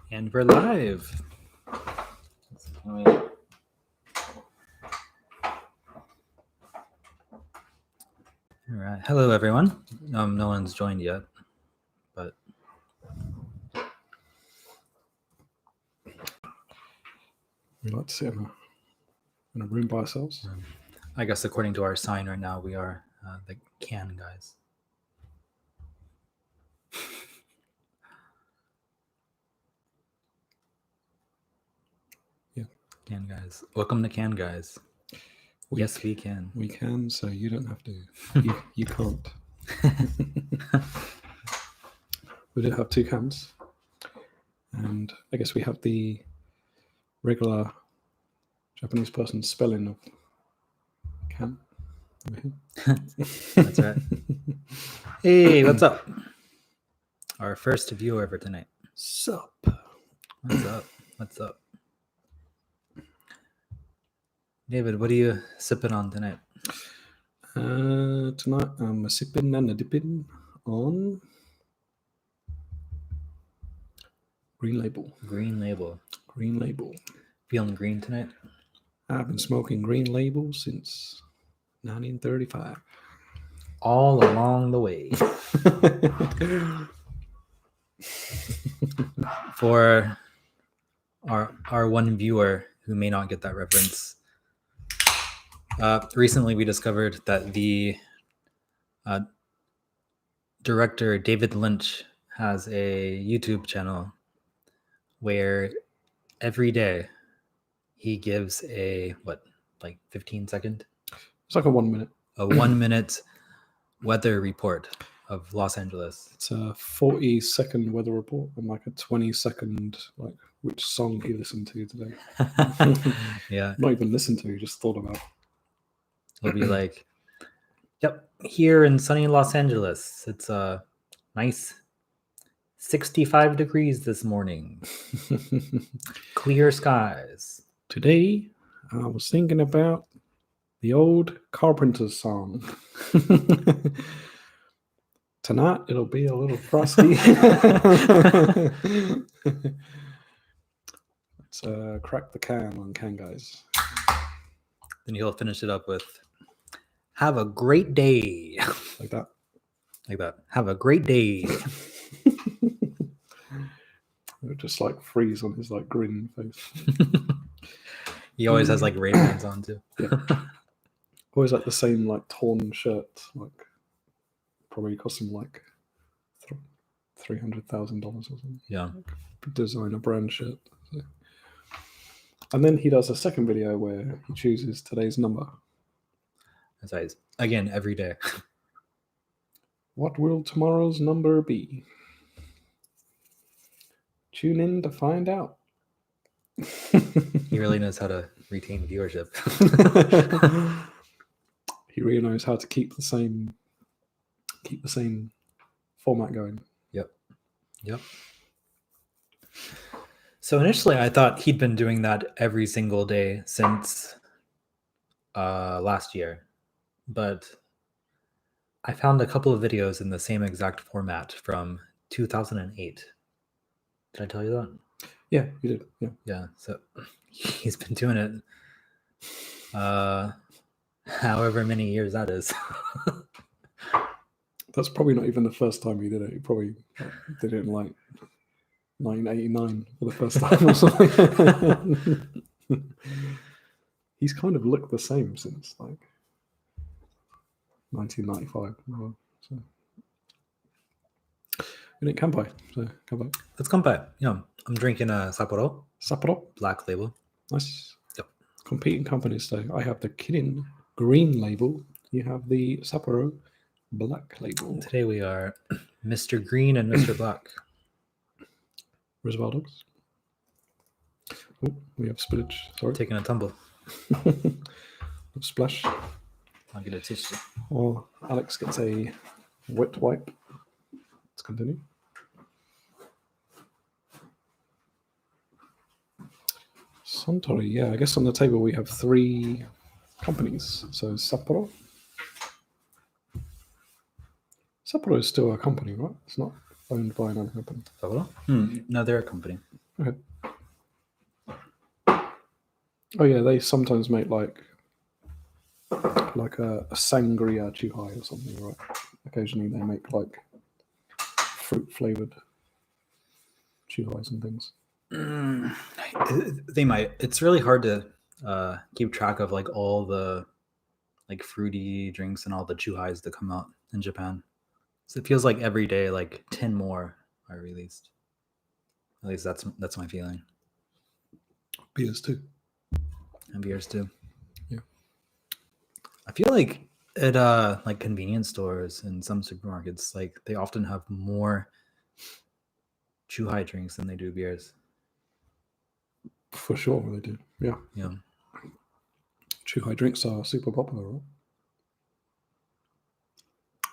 And we're live. All right. Hello, everyone. No one's joined yet, but We like to sit in a room by ourselves. I guess according to our sign right now, we are the can guys. Yeah. Can guys. Welcome to Can Guys. Yes, we can. We can, so you don't have to. You can't. We do have two cans. And I guess we have the regular Japanese person spelling of can. That's right. Hey, what's up? Our first viewer for tonight. Sup? What's up? What's up? David, what are you sipping on tonight? Tonight I'm sipping and a dipping on Green Label. Green Label. Green Label. Feeling green tonight? I've been smoking Green Label since 1935. All along the way. For our one viewer who may not get that reference, recently we discovered that the director David Lynch has a YouTube channel where every day he gives a 15-second? It's like a 1 minute. A 1 minute weather report of Los Angeles. It's a 40-second weather report and like a 20-second like which song he listened to today. Yeah. Not even listened to, just thought about. He'll be like, yep, here in sunny Los Angeles, it's a nice 65 degrees this morning. Clear skies. Today, I was thinking about the old Carpenters song. Tonight, it'll be a little frosty. Let's crack the can on Can Guys. Then he'll finish it up with, have a great day. Like that. Like that. Have a great day. It would just like freeze on his like grin face. He always has like Ray-Bans on too. Yeah. Always like the same like torn shirt, like probably cost him like $300,000 or something. Yeah. Like, designer brand shirt. So. And then he does a second video where he chooses today's number. That's right. Again, every day. What will tomorrow's number be? Tune in to find out. He really knows how to retain viewership. He really knows how to keep the same format going. Yep. So initially I thought he'd been doing that every single day since last year, but I found a couple of videos in the same exact format from 2008. Did I tell you that? Yeah, you did. Yeah. Yeah. So he's been doing it however many years that is. That's probably not even the first time he did it. He probably did it in like 1989 for the first time or something. He's kind of looked the same since like 1995. So. We didn't Kanpai, so Kanpai. Let's Kanpai. Yeah, I'm drinking a Sapporo. Sapporo. Black label. Nice. Yep. Competing companies though. I have the Kirin green label. You have the Sapporo black label. Today we are Mr. Green and Mr. Black. Reservoir Dogs. Oh, we have spillage. Sorry. Taking a tumble. Splash. I'll get a tissue. Well, Alex gets a wet wipe. Let's continue. Suntory, yeah. I guess on the table we have three companies. So Sapporo. Sapporo is still a company, right? It's not owned by another company. Sapporo? No, they're a company. Okay. Oh yeah, they sometimes make like a sangria chuhai or something, right? Occasionally they make like fruit flavored chuhais and things. They might. It's really hard to keep track of like all the like fruity drinks and all the chuhais that come out in Japan. So it feels like every day like 10 more are released. At least that's my feeling. Beers too. And beers too. Yeah. I feel like at like convenience stores and some supermarkets, like they often have more chuhai drinks than they do beers. For sure they do. Yeah. Yeah. Chuhai drinks are super popular, right?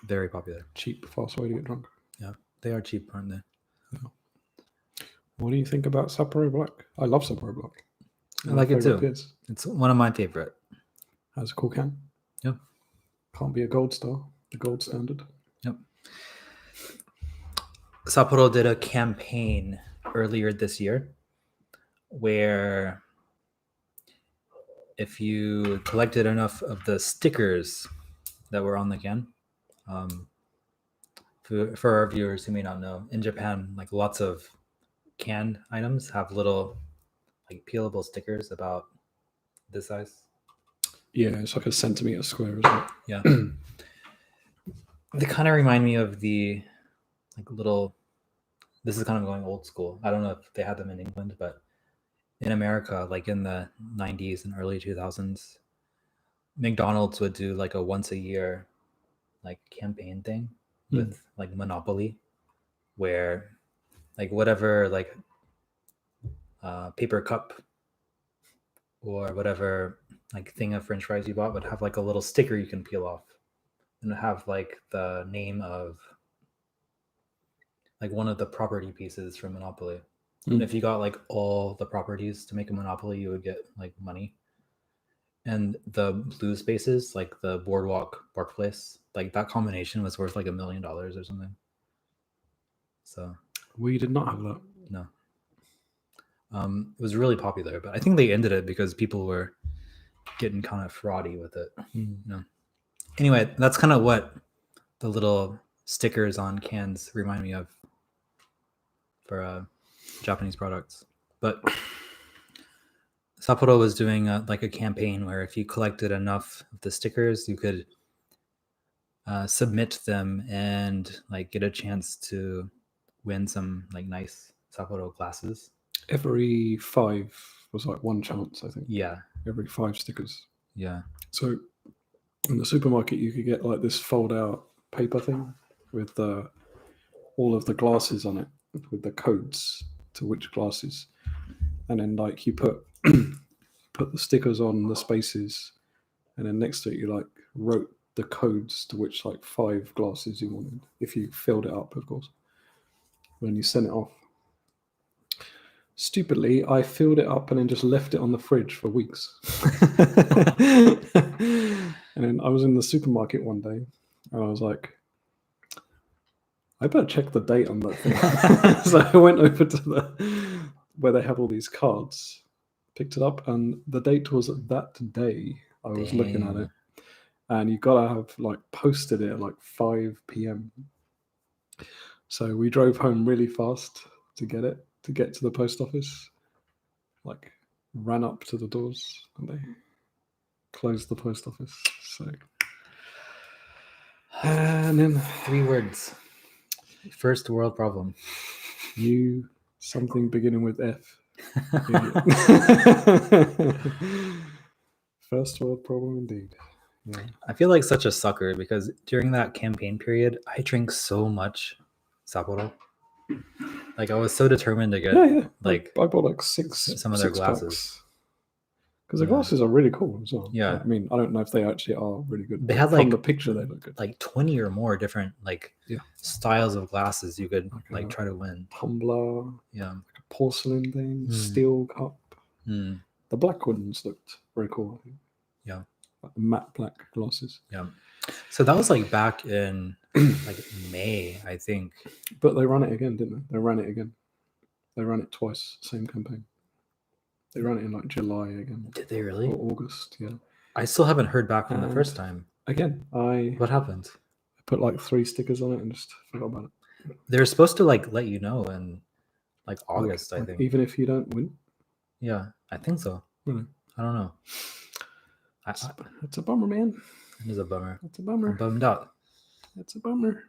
Very popular. Cheap, fast way to get drunk. Yeah. They are cheap, aren't they? Yeah. What do you think about Sapporo Black? I love Sapporo Black. I like it too. Beers. It's one of my favorite. Has a cool can. Yeah. Can't be a gold star, the gold standard. Yep. Sapporo did a campaign earlier this year where if you collected enough of the stickers that were on the can, for our viewers who may not know, in Japan, like lots of canned items have little like peelable stickers about this size. Yeah, it's like a centimeter square, isn't it? Yeah. They kind of remind me of the like little, this is kind of going old school. I don't know if they had them in England, but in America, like in the 90s and early 2000s, McDonald's would do like a once a year like campaign thing with like Monopoly, where like whatever like paper cup or whatever like thing of French fries you bought would have like a little sticker you can peel off and have like the name of like one of the property pieces from Monopoly. And if you got like all the properties to make a Monopoly, you would get like money. And the blue spaces, like the Boardwalk Park Place, like that combination was worth like $1 million or something. So we did not have that. No. It was really popular, but I think they ended it because people were getting kind of fraudy with it. No. Anyway, that's kind of what the little stickers on cans remind me of for Japanese products. But Sapporo was doing like a campaign where if you collected enough of the stickers, you could submit them and like get a chance to win some like nice Sapporo glasses. Every 5 was like one chance, I think. Yeah. Every 5 stickers. Yeah. So in the supermarket, you could get like this fold-out paper thing with all of the glasses on it, with the codes to which glasses, and then like you put the stickers on the spaces, and then next to it you like wrote the codes to which like 5 glasses you wanted, if you filled it up, of course. When you sent it off. Stupidly, I filled it up and then just left it on the fridge for weeks. And then I was in the supermarket one day and I was like, I better check the date on that thing. So I went over to where they have all these cards, picked it up, and the date was that day. I was looking at it, and you gotta have like posted it at like 5 p.m. So we drove home really fast to get to the post office, like ran up to the doors and they closed the post office. So, and then 3 words. First world problem. You something beginning with F. First world problem indeed. Yeah. I feel like such a sucker because during that campaign period, I drank so much Sapporo. Like I was so determined to get like I bought like six of their glasses. Because the glasses are really cool as well. Yeah. I mean, I don't know if they actually are really good. They had from like the picture they look good. Like 20 or more different like styles of glasses you could like try to win. Tumbler, like a porcelain thing, steel cup. The black ones looked very cool, I think. Yeah. Like the matte black glasses. Yeah. So that was like back in like May, I think. But they ran it again, didn't they? They ran it again. They ran it twice, same campaign. They ran it in like July again. Did they really? Or August, yeah. I still haven't heard back from the first And- time. Again, I What happened? put like 3 stickers on it and just forgot about it. They were supposed to like let you know in like August, I think. Even if you don't win? Yeah, I think so. Really? I don't know. It's a bummer, man. It is a bummer. It's a I'm bummer. bummed out. It's a bummer.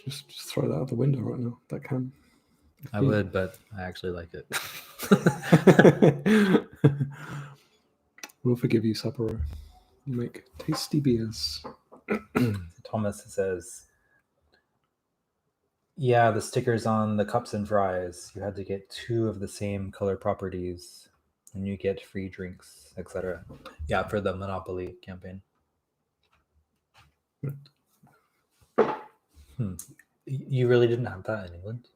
Just throw that out the window right now. That can. I would, but I actually like it. We'll forgive you, Sapporo. You make tasty beers. Thomas says, yeah, the stickers on the cups and fries, you had to get 2 of the same color properties and you get free drinks, etc. Yeah, for the Monopoly campaign. You really didn't have that in England?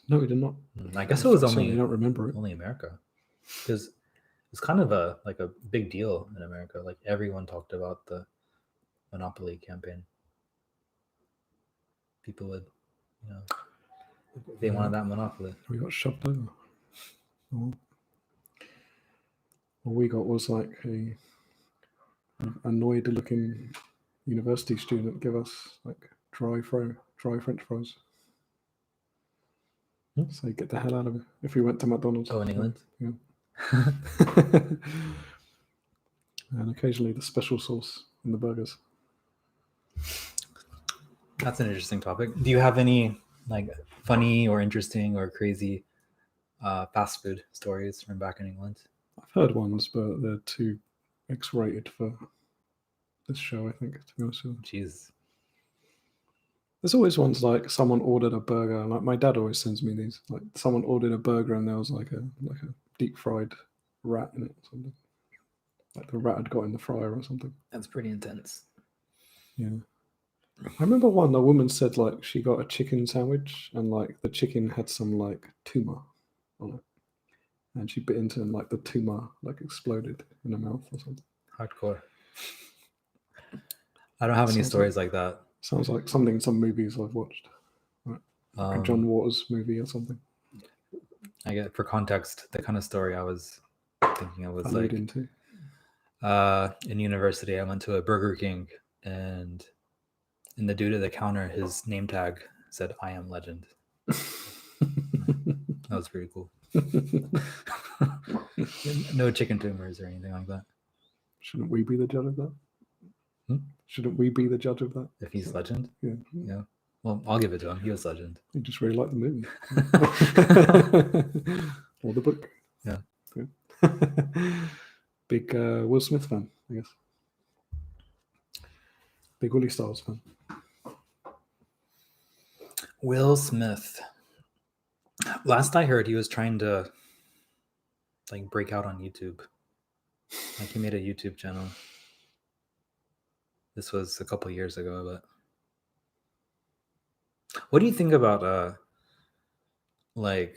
No, we did not. I guess it was Certainly only don't remember it. only America, because it's kind of a big deal in America. Like everyone talked about the Monopoly campaign. People would, they wanted that Monopoly. We got shoved over. All we got was like a annoyed-looking university student give us like dry French fries. So get the hell out of it. If we went to McDonald's. Oh, in England? Yeah. And occasionally the special sauce in the burgers. That's an interesting topic. Do you have any like funny or interesting or crazy fast food stories from back in England? I've heard ones, but they're too X-rated for this show, I think, to be honest with you. Jeez. There's always ones like someone ordered a burger. Like my dad always sends me these. Like someone ordered a burger and there was like a deep fried rat in it or something. Like the rat had got in the fryer or something. That's pretty intense. Yeah. I remember one, the woman said like she got a chicken sandwich and like the chicken had some like tumor on it. And she bit into it and like the tumor like exploded in her mouth or something. Hardcore. I don't have any stories like that. Sounds like something in some movies I've watched. Like a John Waters movie or something. I get, for context, the kind of story I was thinking of was like into. In university, I went to a Burger King and in the dude at the counter, his name tag said, "I am legend." That was pretty cool. No chicken tumors or anything like that. Shouldn't we be the judge of that? Shouldn't we be the judge of that? If he's legend? Yeah. Yeah. Well, I'll give it to him. He was legend. You just really like the movie. Or the book. Yeah. Big Will Smith fan, I guess. Big Willie Styles fan. Will Smith. Last I heard, he was trying to like break out on YouTube. Like he made a YouTube channel. This was a couple years ago, but what do you think about like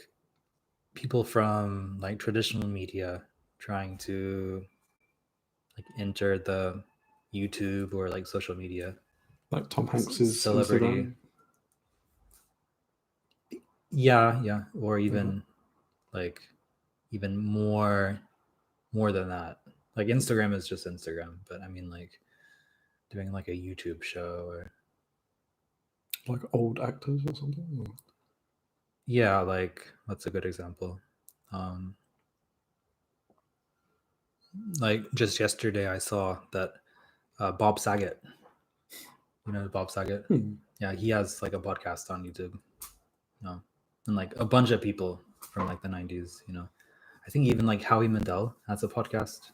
people from like traditional media trying to like enter the YouTube or like social media? Like Tom Hanks's celebrity. Instagram. Yeah, or even like even more than that. Like Instagram is just Instagram, but I mean like doing like a YouTube show or like old actors or something. Or... Yeah, like that's a good example. Like just yesterday, I saw that Bob Saget. You know Bob Saget? Yeah, he has like a podcast on YouTube. No, and like a bunch of people from like the 90s. You know, I think even like Howie Mandel has a podcast.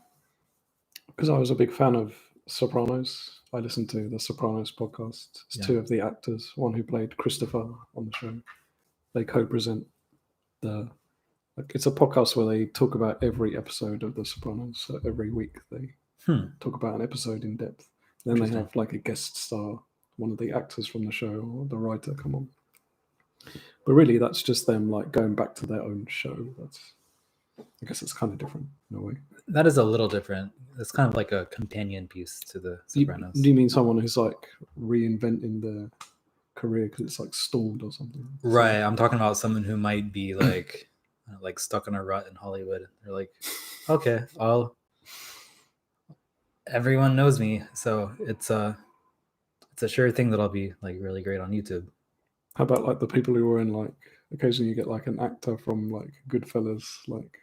Because I was a big fan of Sopranos. I listened to the Sopranos podcast. It's two of the actors, one who played Christopher on the show. They co-present the. Like, it's a podcast where they talk about every episode of the Sopranos. So every week they talk about an episode in depth. Then they have like a guest star, one of the actors from the show or the writer come on. But really, that's just them like going back to their own show. I guess it's kind of different in a way. That is a little different. It's kind of like a companion piece to the Sopranos. Do you mean someone who's like reinventing the career because it's like stalled or something. So- Right. I'm talking about someone who might be like stuck in a rut in Hollywood. They're like, okay, everyone knows me, so it's a sure thing that I'll be like really great on YouTube. How about like the people who are in like occasionally you get like an actor from like Goodfellas like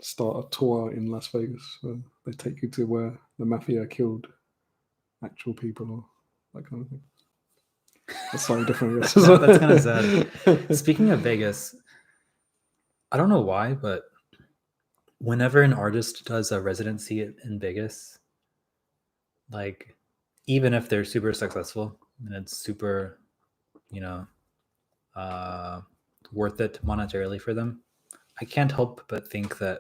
start a tour in Las Vegas where they take you to where the mafia killed actual people or that kind of thing. That's slightly different. I guess. That's kind of sad. Speaking of Vegas, I don't know why, but whenever an artist does a residency in Vegas, like even if they're super successful and it's super, worth it monetarily for them, I can't help but think that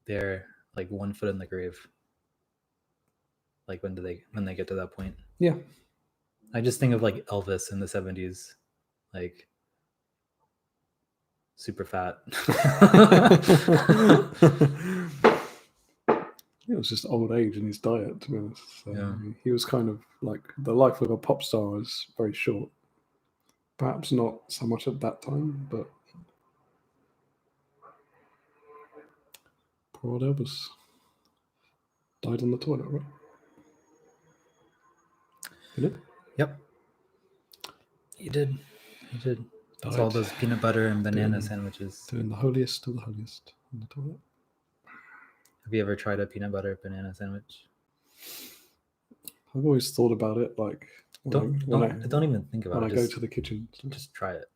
they're like one foot in the grave. Like when they get to that point. Yeah. I just think of like Elvis in the 70s, like super fat. It was just old age and his diet, to be honest. So Yeah. he was kind of like the life of a pop star was very short. Perhaps not so much at that time, but poor old Elvis died on the toilet, right? Did it? Yep. He did. It's Died all those peanut butter and banana doing- sandwiches. Doing the holiest of the holiest on the toilet. Have you ever tried a peanut butter banana sandwich? I've always thought about it, like Don't even think about when it. I go to the kitchen. Just try it.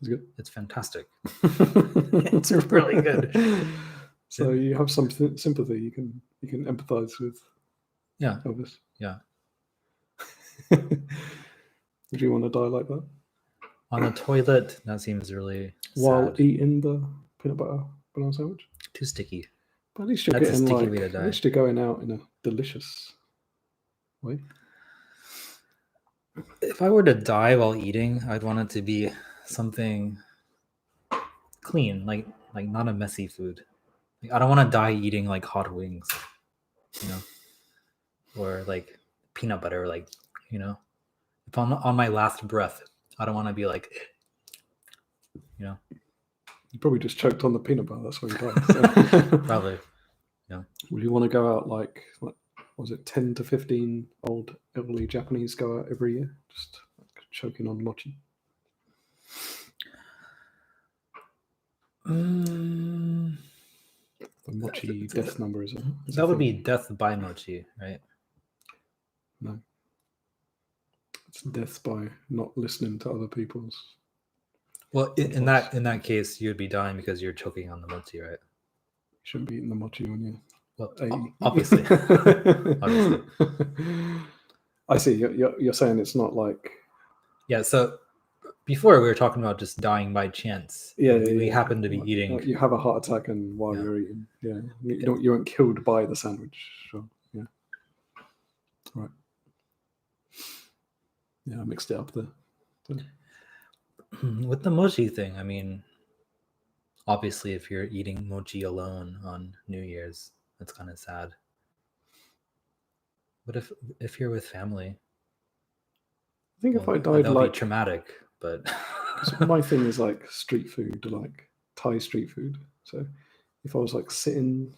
It's good. It's fantastic. It's really good. So you have some sympathy. You can empathize with Yeah. Elvis. Yeah. Would you want to die like that? On a toilet, that seems really While sad. eating the peanut butter banana sandwich? Too sticky. But at least you're That's a getting sticky like way to die. at least you're going out in a delicious way. If I were to die while eating, I'd want it to be something clean, like not a messy food. Like, I don't want to die eating like hot wings, or like peanut butter, like if I'm on my last breath, I don't want to be like, You probably just choked on the peanut butter. That's why you died. So. Probably. Would you want to go out like was it 10 to 15 old elderly Japanese go out every year, just choking on mochi? The mochi death number is that would be death by mochi, right? No. It's death by not listening to other people's. Well, in that case, you'd be dying because you're choking on the mochi, right? You shouldn't be eating the mochi when you're. Well, obviously. Obviously. I see. You're saying it's not like. Yeah. So before we were talking about just dying by chance. Yeah. We happen to be like, eating. Like you have a heart attack and while you're eating. Yeah. You weren't killed by the sandwich. Sure. Yeah. Right. Yeah, I mixed it up there. With the mochi thing, I mean, obviously, if you're eating mochi alone on New Year's, that's kind of sad. But if you're with family, I think if I died that'll like be traumatic. But my thing is like street food, like Thai street food. So if I was like sitting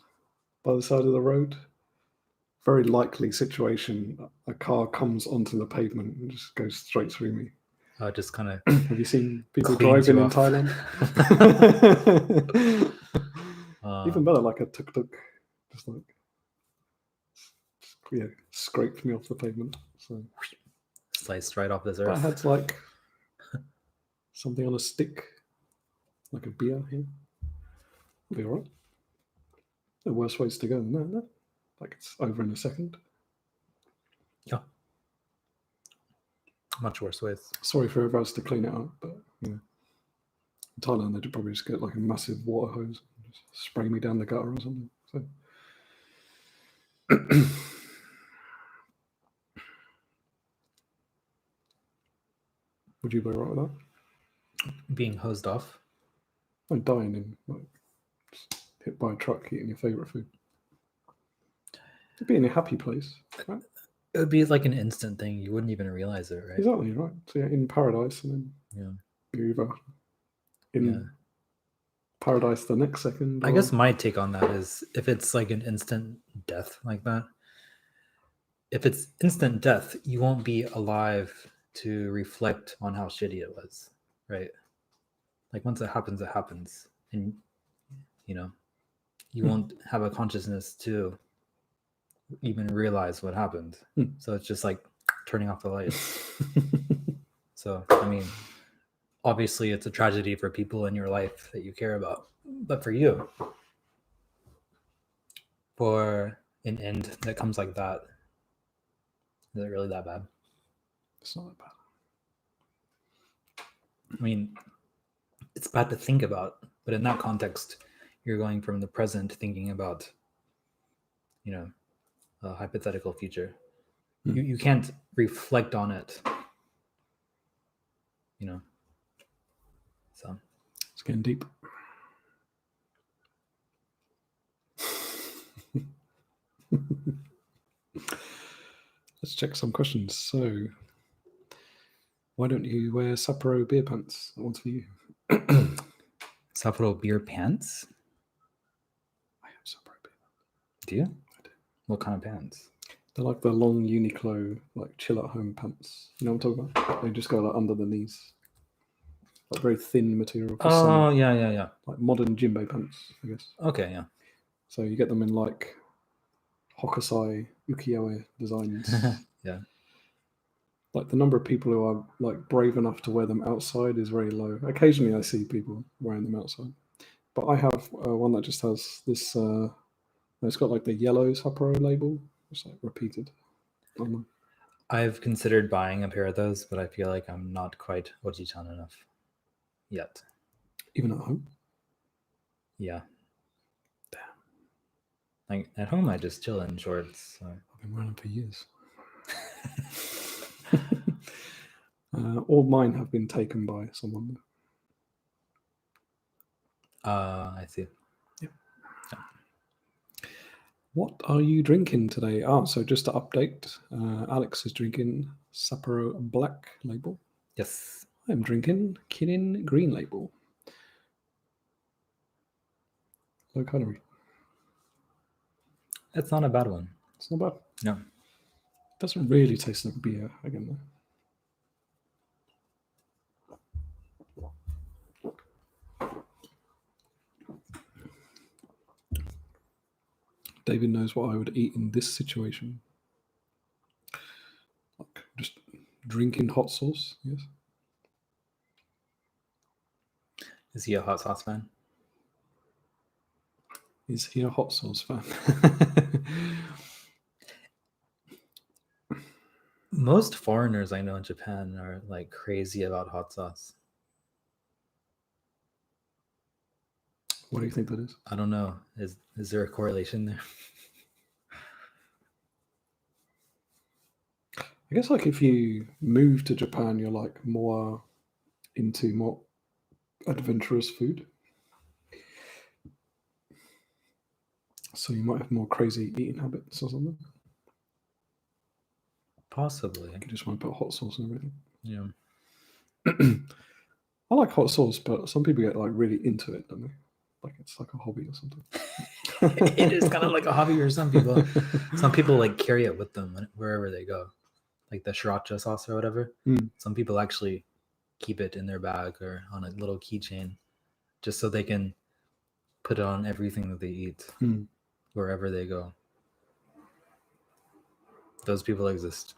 by the side of the road, very likely situation, a car comes onto the pavement and just goes straight through me. Just kind of. Have you seen people driving in Thailand? Even better, like a tuk-tuk, just like scraped me off the pavement. So Sliced right off this but I earth. had like something on a stick, like a beer here. It'll be all right. The worse ways to go than that, no? Like it's over in a second. Yeah. Much worse ways. Sorry for whoever else to clean it up, but in Thailand they'd probably just get like a massive water hose and just spray me down the gutter or something. So would you be alright with that? Being hosed off? I'm dying in like just hit by a truck eating your favourite food. It'd be in a happy place, right? It would be like an instant thing. You wouldn't even realize it, right? Exactly, right. So yeah, in paradise, and then Yeah. you're either in paradise the next second. I guess my take on that is if it's like an instant death like that, if it's instant death, you won't be alive to reflect on how shitty it was, right? Like once it happens. And, you won't have a consciousness to even realize what happened. So it's just like turning off the lights. So, I mean, obviously it's a tragedy for people in your life that you care about. But for you, for an end that comes like that, is it really that bad? It's not that bad. I mean, it's bad to think about, but in that context, you're going from the present thinking about, a hypothetical future. You can't reflect on it, so It's getting deep. Let's check some questions. So, why don't you wear Sapporo beer pants? That one's for you. Sapporo beer pants? I have Sapporo beer pants. Do you? I do. What kind of pants? They're like the long Uniqlo, like chill at home pants. You know what I'm talking about? They just go like under the knees. Like very thin material for summer. Oh, yeah. Like modern Jimbo pants, I guess. Okay, yeah. So you get them in like Hokusai, ukiyo-e designs. Yeah. Like the number of people who are like brave enough to wear them outside is very low. Occasionally I see people wearing them outside. But I have one that just has this, it's got like the yellow Sapporo label. It's like repeated. I've considered buying a pair of those, but I feel like I'm not quite Oji-chan enough yet. Even at home? Yeah. Damn. Like at home, I just chill in shorts. So. I've been wearing them for years. All mine have been taken by someone. I see. Yep. Yeah. What are you drinking today? So just to update, Alex is drinking Sapporo Black Label. Yes. I'm drinking Kirin Green Label. Low calorie. It's not a bad one. It's not bad. No. Doesn't really taste like beer again though. David knows what I would eat in this situation. Like just drinking hot sauce, yes. Is he a hot sauce fan? Is he a hot sauce fan? Most foreigners I know in Japan are like crazy about hot sauce. What do you think that is? I don't know. Is there a correlation there? I guess like if you move to Japan, you're like more into more adventurous food. So you might have more crazy eating habits or something. Possibly. You just want to put hot sauce and everything. Yeah. I like hot sauce, but some people get like really into it, don't they? Like it's like a hobby or something. It is kind of like a hobby for some people. Some people like carry it with them wherever they go. Like the sriracha sauce or whatever. Some people actually keep it in their bag or on a little keychain just so they can put it on everything that they eat wherever they go. Those people exist.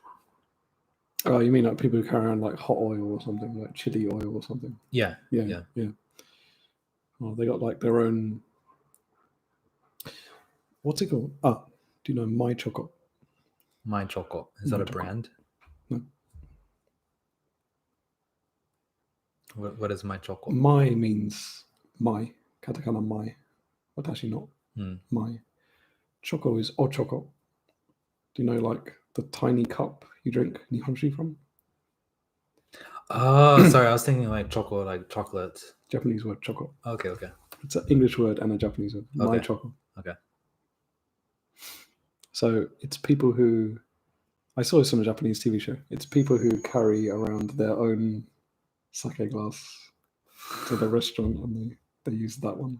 Oh, you mean like people who carry around like hot oil or something, like chili oil or something? Yeah. Oh, they got like their own. What's it called? Do you know My Choco? My Choco. Is that a brand? No. What is My Choco? My means my, katakana my, but actually not my. Choco is ochoko. Do you know like the tiny cup you drink Nihonshi from? Oh, sorry. I was thinking like choco, like chocolate. Japanese word choco. Okay. It's an English word and a Japanese word. Okay. My choco. Okay. So it's people who I saw this on a Japanese TV show. It's people who carry around their own sake glass to the restaurant, and they use that one.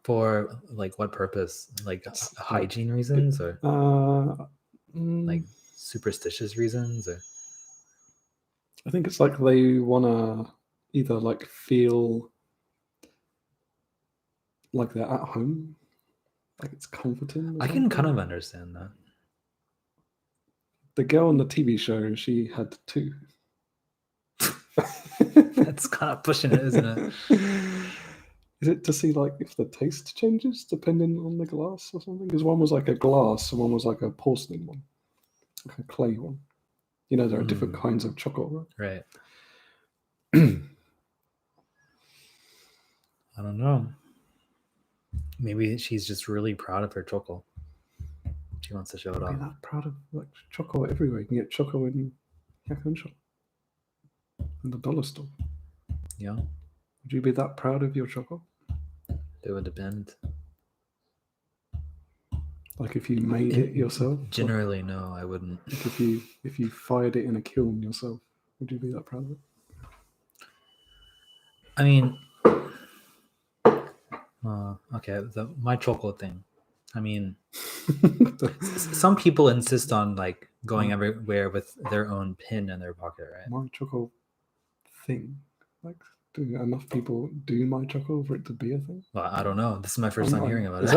For like what purpose? Like It's hygiene reasons or like superstitious reasons or I think it's like they wanna either like feel like they're at home, like it's comforting. I can kind of understand that. The girl on the TV show, she had two. That's kind of pushing it, isn't it? Is it to see like if the taste changes depending on the glass or something? Because one was like a glass and one was like a porcelain one, like a clay one. You know, there are different kinds of chocolate, right? I don't know. Maybe she's just really proud of her chocolate. She wants to show it off. Be that proud of like chocolate everywhere. You can get chocolate in Yakun shop, in the dollar store. Yeah. Would you be that proud of your chocolate? It would depend. Like if you made it yourself? Generally, no, I wouldn't. Like if you fired it in a kiln yourself, would you be that proud of it? I mean, okay, my chocolate thing. I mean, some people insist on like going everywhere with their own pin in their pocket, right? My chocolate thing, like, do enough people do my chocolate for it to be a thing? Well, I don't know. This is my first time hearing about it.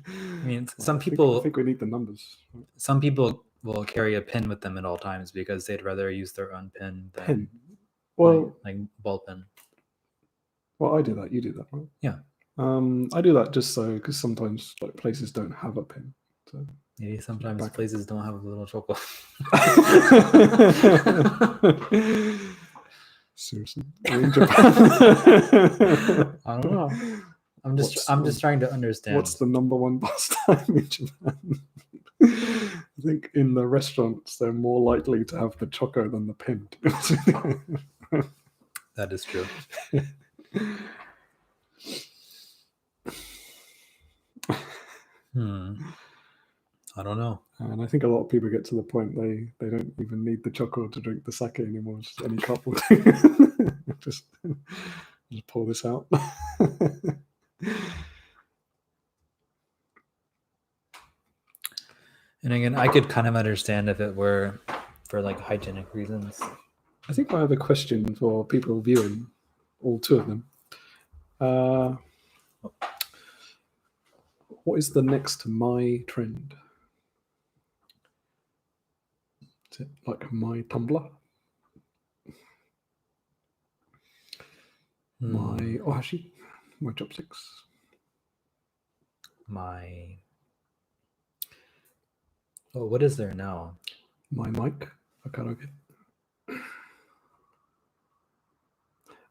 I mean, some people. I think we need the numbers. Some people will carry a pin with them at all times because they'd rather use their own pin than pen. Well, like ball pen. Well, I do that. You do that, right? Yeah. I do that just so because sometimes like places don't have a pin. So maybe sometimes places don't have a little chocolate. Seriously, in Japan. I don't know. I'm just trying to understand. What's the number one pastime in Japan? I think in the restaurants they're more likely to have the choco than the pin. That is true. I don't know. And I think a lot of people get to the point they don't even need the chocolate to drink the sake anymore. Just any cup will do. just pour this out. And again, I could kind of understand if it were for like hygienic reasons. I think I have a question for people viewing, all two of them. What is the next my trend? Is it like my Tumblr? My ohashi? My chopsticks? What is there now? My mic for karaoke.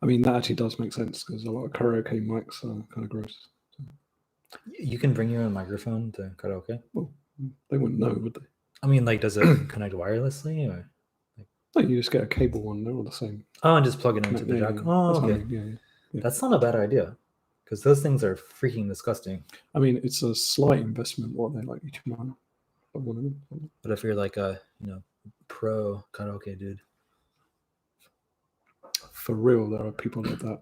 I mean, that actually does make sense because a lot of karaoke mics are kind of gross. So. You can bring your own microphone to karaoke? Well, they wouldn't know, would they? I mean, like, does it connect wirelessly or? No, you just get a cable one. They're all the same. Oh, and just plug it into the jack. Oh, okay. Yeah. That's not a bad idea because those things are freaking disgusting. I mean, it's a slight investment. What they like each one of them. But if you're like a pro karaoke dude, for real, there are people like that.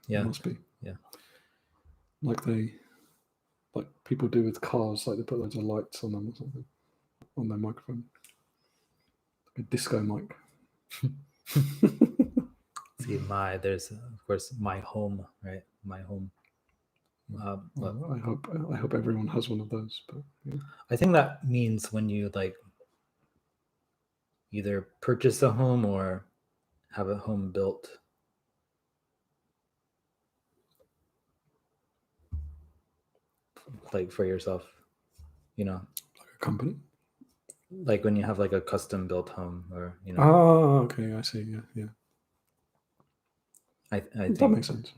Yeah, there must be. Yeah, like people do with cars. Like they put loads of lights on them or something on their microphone. Like a disco mic. See, there's of course my home, right? My home. I hope everyone has one of those. But yeah. I think that means when you like either purchase a home or have a home built. Like for yourself, like a company. Like when you have like a custom built home, or Oh, okay, I see. Yeah. I think that makes sense.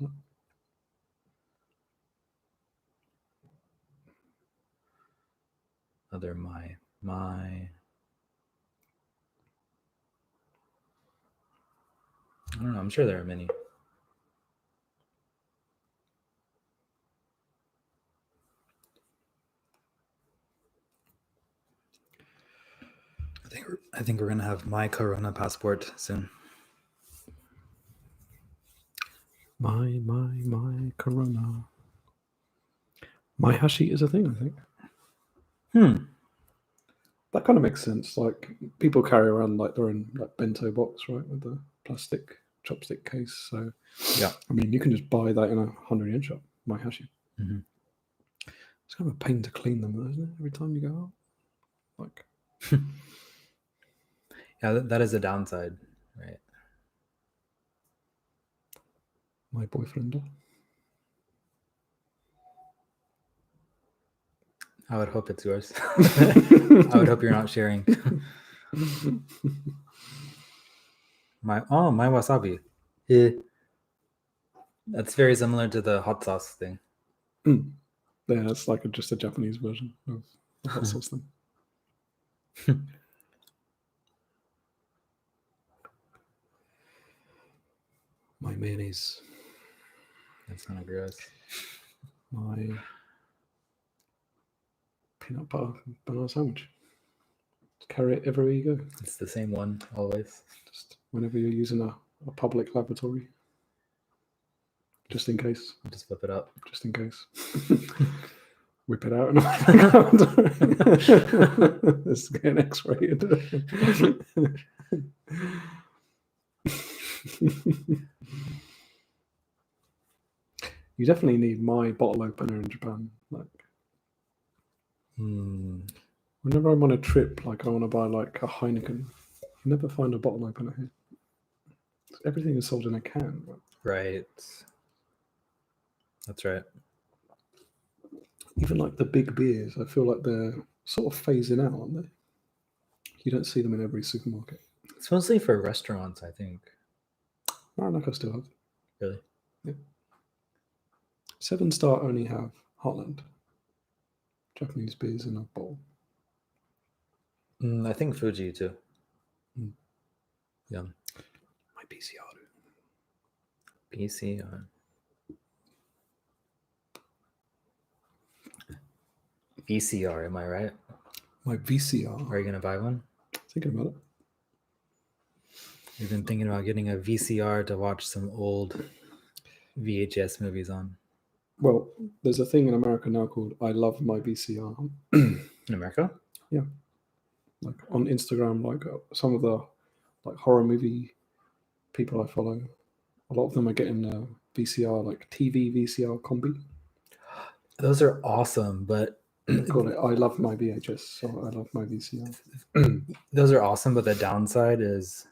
Other my. I don't know. I'm sure there are many. I think we're gonna have my Corona passport soon. My Corona. My hashi is a thing, I think. That kind of makes sense. Like people carry around like they're in like bento box, right, with the plastic chopstick case. So Yeah. I mean, you can just buy that in a 100-yen shop. My hashi. Mhm. It's kind of a pain to clean them, though, isn't it? Every time you go out, like. Yeah, that is a downside, right? My boyfriend. I would hope it's yours. I would hope you're not sharing. My wasabi. That's very similar to the hot sauce thing. Yeah, it's like just a Japanese version of the hot sauce thing. My mayonnaise. That's kind of gross. My peanut butter banana sandwich. Carry it everywhere you go. It's the same one always. Just whenever you're using a public laboratory. Just in case. Just whip it up. Just in case. Whip it out and let's get an X-rated. You definitely need my bottle opener in Japan. Like, whenever I'm on a trip, like I want to buy like a Heineken, you never find a bottle opener here. Everything is sold in a can. Right. That's right. Even like the big beers, I feel like they're sort of phasing out, aren't they? You don't see them in every supermarket. It's mostly for restaurants, I think. Maranaka still have. Really? Yeah. 7-Star only have Heartland. Japanese beers in a bowl. I think Fuji too. Yeah. My PCR. PCR. VCR, am I right? My VCR. Are you going to buy one? Thinking about it. You've been thinking about getting a VCR to watch some old VHS movies on. Well, there's a thing in America now called I Love My VCR. In America? Yeah. Like on Instagram, like some of the like horror movie people I follow, a lot of them are getting a VCR, like TV VCR combi. Those are awesome, but they call it I Love My VHS, so I Love My VCR. Those are awesome, but the downside is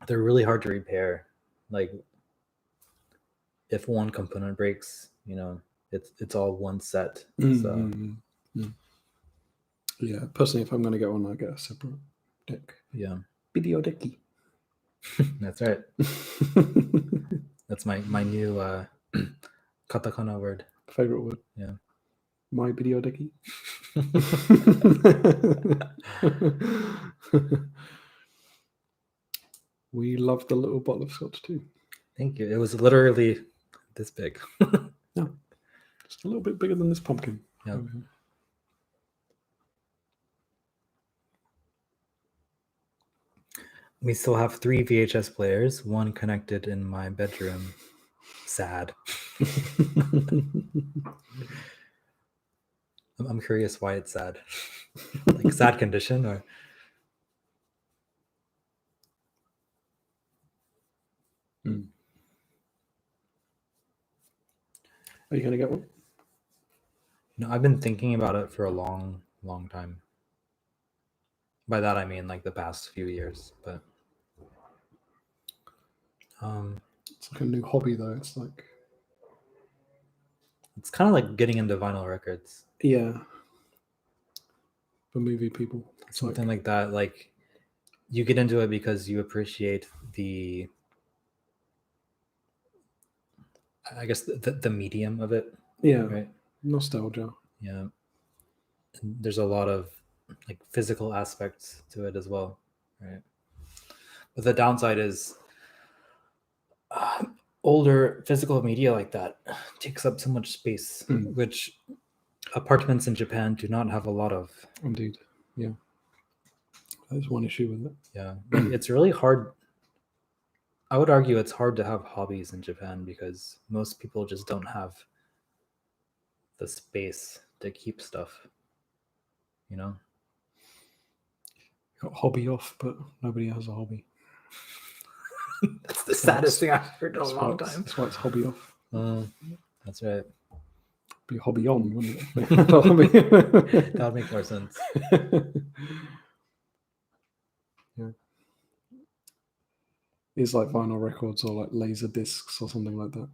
they're really hard to repair. Like if one component breaks, you know, it's all one set. So yeah, personally, if I'm going to get one, I get a separate deck. Yeah. Video decky. That's right. That's my new katakana word. Favorite word. Yeah. My video decky. We love the little bottle of scotch too. Thank you. It was literally this big. Yeah. Just a little bit bigger than this pumpkin. Yeah. We still have 3 VHS players, one connected in my bedroom. Sad. I'm curious why it's sad. Like sad condition or? Are you going to get one? No, I've been thinking about it for a long time. By that I mean like the past few years, but it's like a new hobby though. It's like it's kind of like getting into vinyl records. Yeah. For movie people. Something like that. Like you get into it because you appreciate the, I guess the medium of it. Yeah. Right. Nostalgia. Yeah. And there's a lot of like physical aspects to it as well. Right. But the downside is older physical media like that takes up so much space, which apartments in Japan do not have a lot of. Indeed. Yeah. There's one issue with it. Yeah, like, it's really hard. I would argue it's hard to have hobbies in Japan because most people just don't have the space to keep stuff. You know? Got hobby off, but nobody has a hobby. That's the saddest thing I've heard in a That's long why time. That's why it's hobby off. That's right. Be hobby on, wouldn't it? That would make more sense. Yeah. It's like vinyl records or like laser discs or something like that.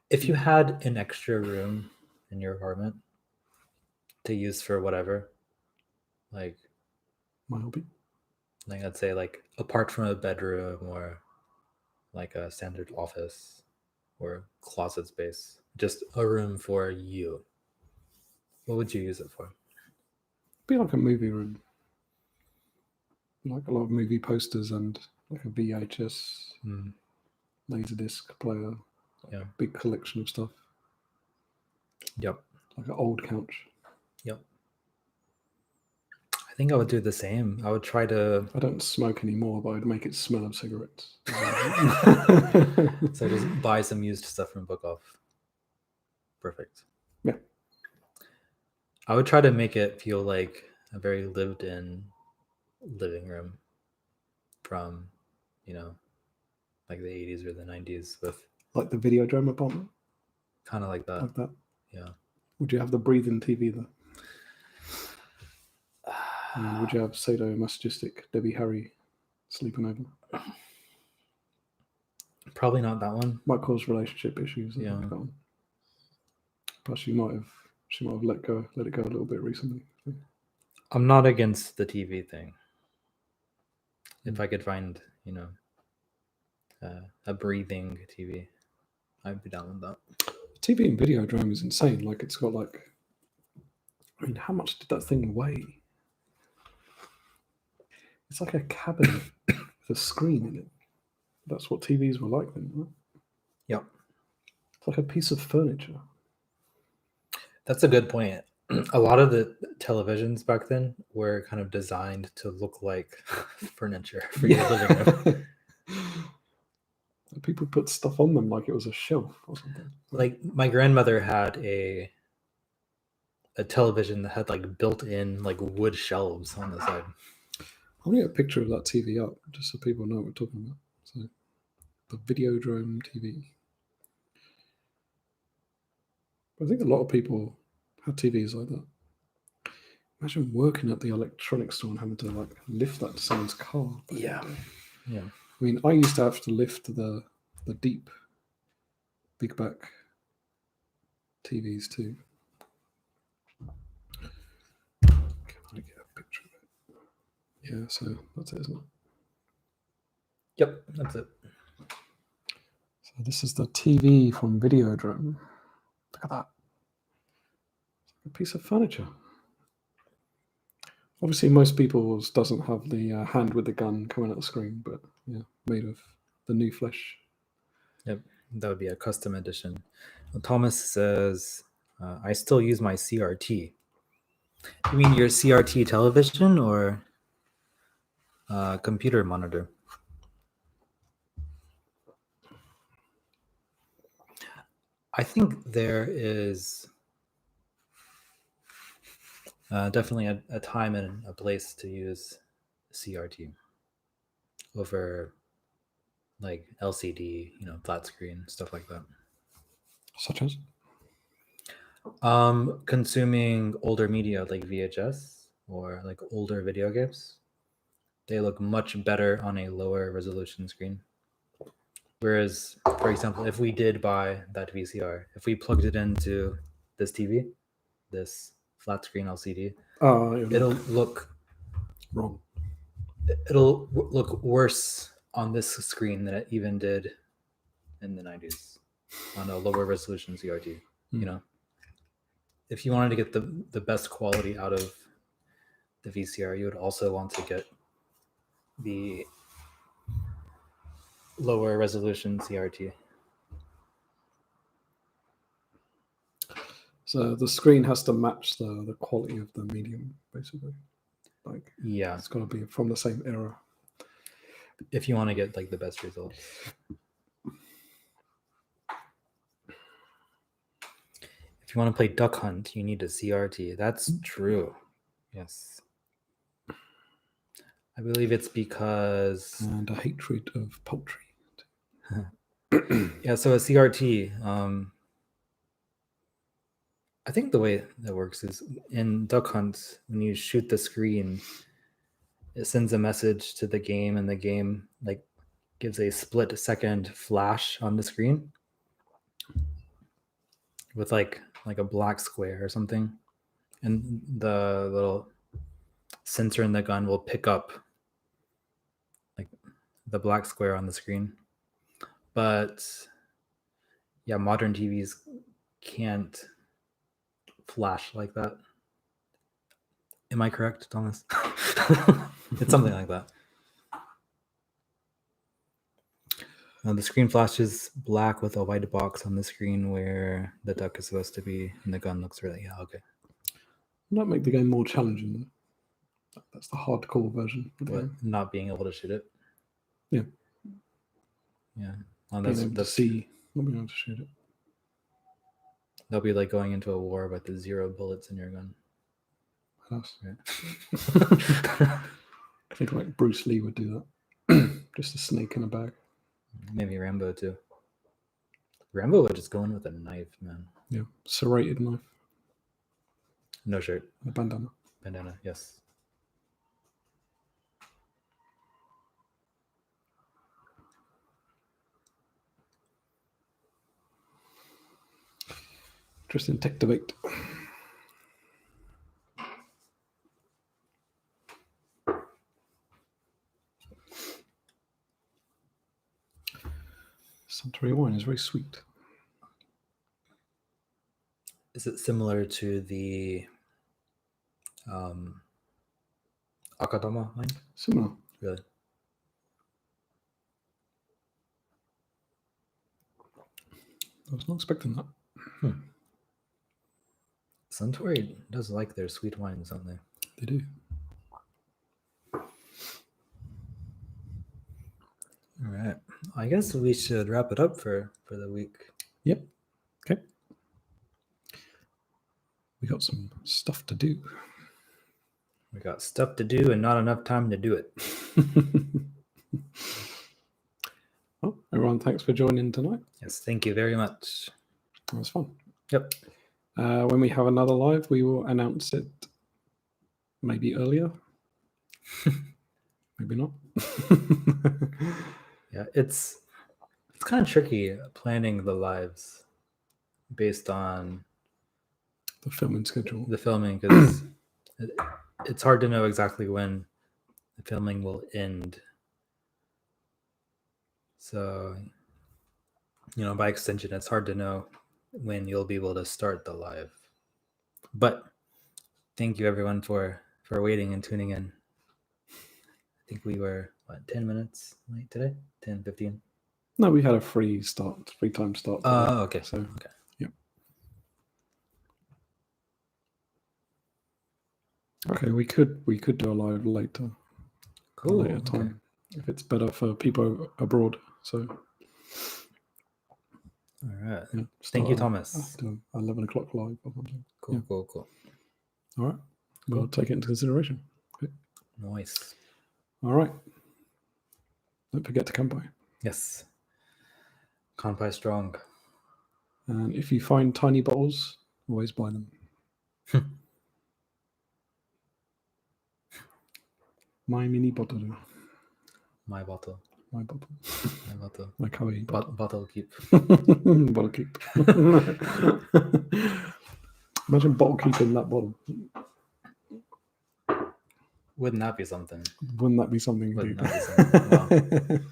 If you had an extra room in your apartment to use for whatever, like My hobby. I'd say like apart from a bedroom or like a standard office or closet space, just a room for you, what would you use it for? Be like a movie room. Like a lot of movie posters and like a VHS Laserdisc player. Yeah. Big collection of stuff. Yep. Like an old couch. Yep. I think I would do the same. I would try to. I don't smoke anymore, but I'd make it smell of cigarettes. So just buy some used stuff from Book Off. Perfect. Yeah. I would try to make it feel like a very lived-in living room from, like the 80s or the 90s with like the Videodrome apartment? kind of like that. Like that? Yeah. Would you have the breathing TV there? Would you have sadomasochistic Debbie Harry sleeping over? Probably not that one. Might cause relationship issues. I think, that one. But she might have let it go a little bit recently. I'm not against the TV thing. If I could find, a breathing TV, I'd be down with that. TV and Videodrome is insane. Like it's got how much did that thing weigh? It's like a cabinet with a screen in it. That's what TVs were like then, right? Yep. It's like a piece of furniture. That's a good point. A lot of the televisions back then were kind of designed to look like furniture for your living room. People put stuff on them like it was a shelf or something. Like my grandmother had a television that had like built-in like wood shelves on the side. I'm gonna get a picture of that TV up just so people know what we're talking about. So the Videodrome TV. I think a lot of people have TVs like that. Imagine working at the electronics store and having to like lift that to someone's car. Yeah. Yeah. I mean, I used to have to lift the deep big back TVs too. Can I get a picture of it? Yeah, so that's it, isn't it? Yep, that's it. So this is the TV from Videodrome. Look at that. It's like a piece of furniture. Obviously, most people's doesn't have the hand with the gun coming out the screen, but yeah, made of the new flesh. Yep, that would be a custom edition. Well, Thomas says, I still use my CRT. You mean your CRT television or computer monitor? I think there is definitely a time and a place to use CRT over like LCD, flat screen, stuff like that. Such as? Consuming older media like VHS or like older video games, they look much better on a lower resolution screen. Whereas, for example, if we did buy that VCR, if we plugged it into this TV, this flat screen LCD, it'll look wrong. It'll look worse on this screen than it even did in the 90s on a lower resolution CRT. If you wanted to get the best quality out of the VCR, you would also want to get the lower resolution CRT. So the screen has to match the quality of the medium, basically. Like, Yeah, it's got to be from the same era. if you want to get like the best results. If you want to play Duck Hunt, you need a CRT. That's true. Yes. I believe it's because And a hatred of poultry. yeah, so a CRT, I think the way that works is in Duck Hunt, when you shoot the screen, it sends a message to the game, and the game like gives a split-second flash on the screen with like a black square or something, and the little sensor in the gun will pick up like the black square on the screen. But yeah, modern TVs can't flash like that. Am I correct, Thomas? It's something like that. The screen flashes black with a white box on the screen where the duck is supposed to be, and the gun looks really, okay. Might make the game more challenging. That's the hardcore version. But not being able to shoot it. Yeah. Yeah. Being able to see, not being able to shoot it. They'll be like going into a war with the 0 bullets in your gun. Right. I think like Bruce Lee would do that. Just a snake in a bag. Maybe Rambo too. Rambo would just go in with a knife, man. Yeah, serrated knife. No shirt. A bandana. Bandana, yes. Interesting tech debate. Suntory wine is very sweet. Is it similar to the Akadama wine? Similar. Really? I was not expecting that. Suntory does like their sweet wines, don't they? They do. All right. I guess we should wrap it up for the week. Yep. Okay. We got some stuff to do. We got stuff to do and not enough time to do it. Well, everyone, thanks for joining tonight. Yes, thank you very much. That was fun. Yep. When we have another live, we will announce it maybe earlier. Maybe not. Yeah, it's kind of tricky planning the lives based on The filming schedule. the filming, because it's hard to know exactly when the filming will end. So, by extension, it's hard to know when you'll be able to start the live. But thank you everyone for waiting and tuning in. I think we were 10 minutes late today? 10, 15? No, we had a free time start. Oh, okay. So, okay. Yep. Okay, we could do a live later. Cool. Later time, if it's better for people abroad. So. All right. Yeah, thank you, Thomas. 11 o'clock live or something. Cool, Yeah. cool. All right. We'll take it into consideration. Okay. Nice. All right. Don't forget to Kanpai. Yes. Kanpai strong. And if you find tiny bottles, always buy them. My mini bottle. My bottle. My bottle. My bottle. My kawaii bottle. Bottle keep. Bottle keep. Imagine bottle keeping that bottle. Wouldn't that be something? Wouldn't that be something? Wouldn't that be something?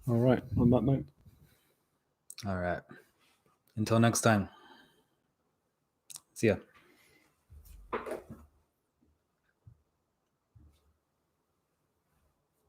Wow. All right. On that note. All right. Until next time. See ya.